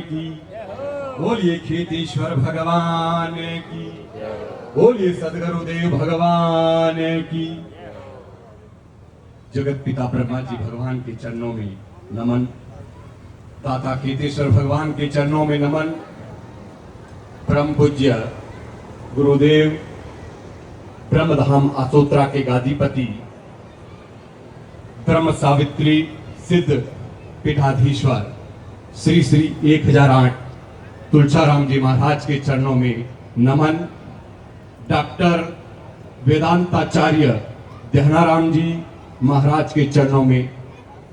की बोलिए, खेतेश्वर भगवान की बोलिए, सदगुरुदेव भगवान की। जगत पिता ब्रह्मा जी भगवान के चरणों में नमन, दाता खेतेश्वर भगवान के चरणों में नमन, परम पूज्य गुरुदेव ब्रह्मधाम अचोत्रा के गादीपति ब्रह्म सावित्री सिद्ध पीठाधीश्वर श्री श्री 1008 तुलसाराम जी महाराज के चरणों में नमन, डॉक्टर वेदांताचार्य ध्यानाराम जी महाराज के चरणों में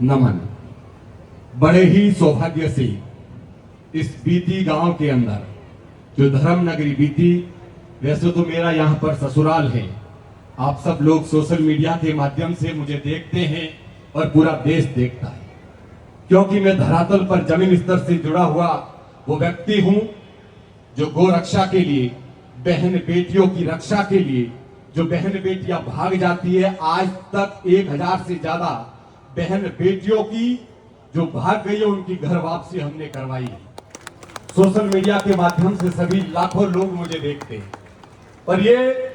नमन। बड़े ही सौभाग्य से इस बीती गांव के अंदर जो धर्म नगरी बीती, वैसे तो मेरा यहाँ पर ससुराल है, आप सब लोग सोशल मीडिया के माध्यम से मुझे देखते हैं और पूरा देश देखता है, क्योंकि मैं धरातल पर जमीन स्तर से जुड़ा हुआ वो व्यक्ति हूं जो गौ रक्षा के लिए, बहन बेटियों की रक्षा के लिए, जो बहन बेटियां भाग जाती है, आज तक 1000 से ज्यादा बहन बेटियों की जो भाग गई है उनकी घर वापसी हमने करवाई है। सोशल मीडिया के माध्यम से सभी लाखों लोग मुझे देखते हैं। और ये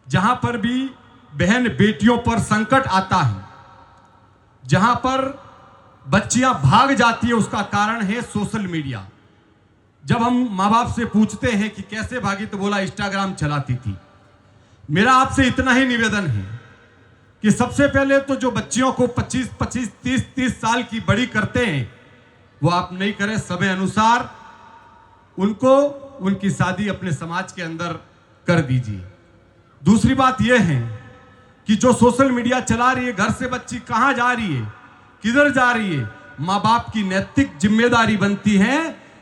जहां पर भी बहन बेटियों पर संकट आता है, जहां पर बच्चियां भाग जाती है, उसका कारण है सोशल मीडिया। जब हम माँ बाप से पूछते हैं कि कैसे भागी, तो बोला इंस्टाग्राम चलाती थी। मेरा आपसे इतना ही निवेदन है कि सबसे पहले तो जो बच्चियों को 25, 30 साल की बड़ी करते हैं, वो आप नहीं करें। समय अनुसार उनको उनकी शादी अपने समाज के अंदर कर दीजिए। दूसरी बात यह है कि जो सोशल मीडिया चला रही है, घर से बच्ची कहां जा रही है, किधर जा रही है, माँ बाप की नैतिक जिम्मेदारी बनती है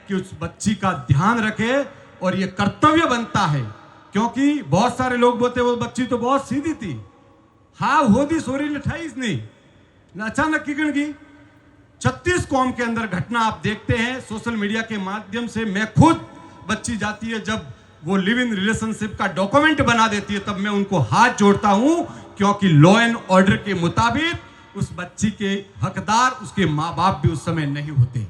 कि उस बच्ची का ध्यान रखे। और यह कर्तव्य बनता है, क्योंकि बहुत सारे लोग बोलते वो बच्ची तो बहुत सीधी थी, हाँ होदी सोरी ने 28 नहीं ना, अचानक किगण गई। 36 कौम के अंदर घटना आप देखते हैं सोशल मीडिया के माध्यम से। मैं खुद बच्ची जाती है, जब वो लिव इन रिलेशनशिप का डॉक्यूमेंट बना देती है, तब मैं उनको हाथ जोड़ता हूं, क्योंकि लॉ एंड ऑर्डर के मुताबिक उस बच्ची के हकदार उसके माँ बाप भी उस समय नहीं होते।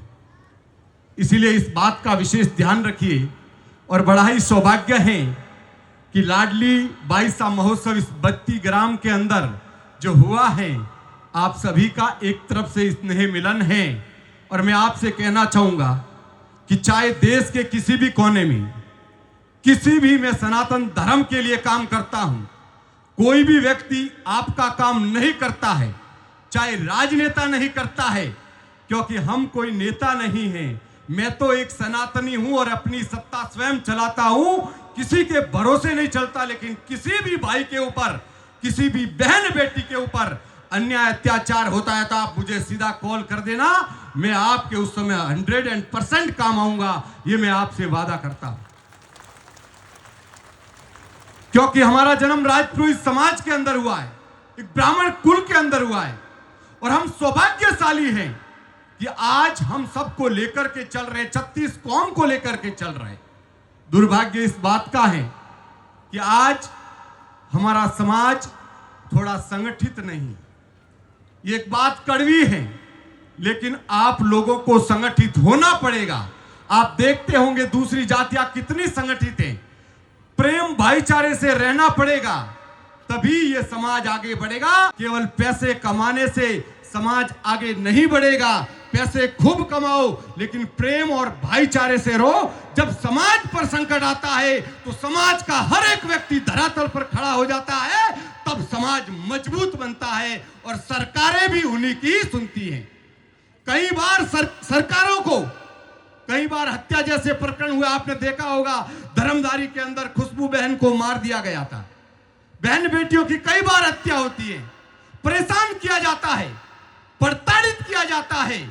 इसीलिए इस बात का विशेष ध्यान रखिए। और बड़ा ही सौभाग्य है कि लाडली 22 महोत्सव इस बत्ती ग्राम के अंदर जो हुआ है, आप सभी का एक तरफ से स्नेह मिलन है। और मैं आपसे कहना चाहूंगा कि चाहे देश के किसी भी कोने में, किसी भी, मैं सनातन धर्म के लिए काम करता हूं, कोई भी व्यक्ति आपका काम नहीं करता है, चाहे राजनेता नहीं करता है, क्योंकि हम कोई नेता नहीं है। मैं तो एक सनातनी हूं और अपनी सत्ता स्वयं चलाता हूं, किसी के भरोसे नहीं चलता। लेकिन किसी भी भाई के ऊपर, किसी भी बहन बेटी के ऊपर अन्याय अत्याचार होता है तो आप मुझे सीधा कॉल कर देना, मैं आपके उस समय 100% काम आऊंगा, ये मैं आपसे वादा करता हूं। क्योंकि हमारा जन्म राजपुरोहित समाज के अंदर हुआ है, एक ब्राह्मण कुल के अंदर हुआ है, और हम सौभाग्यशाली हैं कि आज हम सबको लेकर के चल रहे, 36 कौम को लेकर के चल रहे। दुर्भाग्य इस बात का है कि आज हमारा समाज थोड़ा संगठित नहीं। ये एक बात कड़वी है, लेकिन आप लोगों को संगठित होना पड़ेगा। आप देखते होंगे दूसरी जातियां कितनी संगठित हैं। प्रेम भाईचारे से रहना पड़ेगा, तभी ये समाज आगे बढ़ेगा। केवल पैसे कमाने से समाज आगे नहीं बढ़ेगा। पैसे खूब कमाओ, लेकिन प्रेम और भाईचारे से रहो। जब समाज पर संकट आता है तो समाज का हर एक व्यक्ति धरातल पर खड़ा हो जाता है, तब समाज मजबूत बनता है और सरकारें भी उन्हीं की सुनती हैं। कई बार सरकारों को, कई बार हत्या जैसे प्रकरण हुए, आपने देखा होगा धर्मदारी के अंदर खुशबू बहन को मार दिया गया था। बहन बेटियों की कई बार हत्या होती है, परेशान किया जाता है, प्रताड़ित किया जाता है।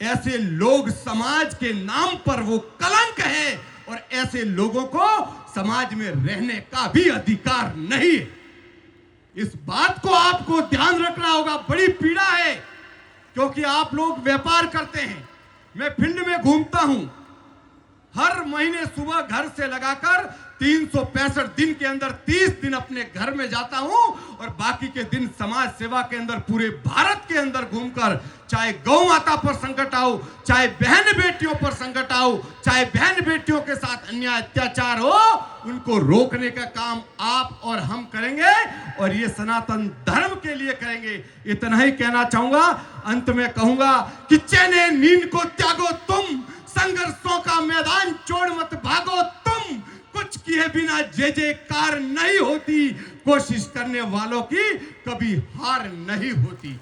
ऐसे लोग समाज के नाम पर वो कलंक है, और ऐसे लोगों को समाज में रहने का भी अधिकार नहीं है। इस बात को आपको ध्यान रखना होगा। बड़ी पीड़ा है, क्योंकि आप लोग व्यापार करते हैं। मैं फील्ड में घूमता हूं, हर महीने सुबह घर से लगाकर 365 दिन के अंदर 30 दिन अपने घर में जाता हूं और बाकी के दिन समाज सेवा के अंदर पूरे भारत के अंदर घूमकर, चाहे गौ माता पर संकट आओ, चाहे बहन बेटियों पर संकट आओ, चाहे बहन बेटियों के साथ अन्याय अत्याचार हो, उनको रोकने का काम आप और हम करेंगे और ये सनातन धर्म के लिए करेंगे। इतना ही कहना चाहूंगा। अंत में कहूंगा कि चैने नींद को त्यागो तुम, संघर्षों का मैदान छोड़ मत भागो तुम, कुछ किए बिना जय जयकार नहीं होती, कोशिश करने वालों की कभी हार नहीं होती।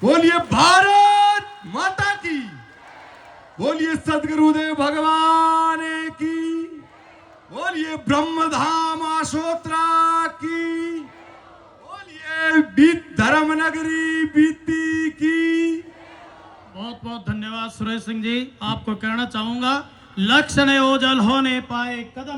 बोलिए भारत माता की, बोलिए सद्गुरुदेव भगवान की, बोलिए ब्रह्मधाम आशोत्रा की, बोलिए धर्म नगरी बीती की। बहुत बहुत धन्यवाद सुरेश सिंह जी। आपको कहना चाहूंगा, लक्ष्य ने ओझल होने पाए कदम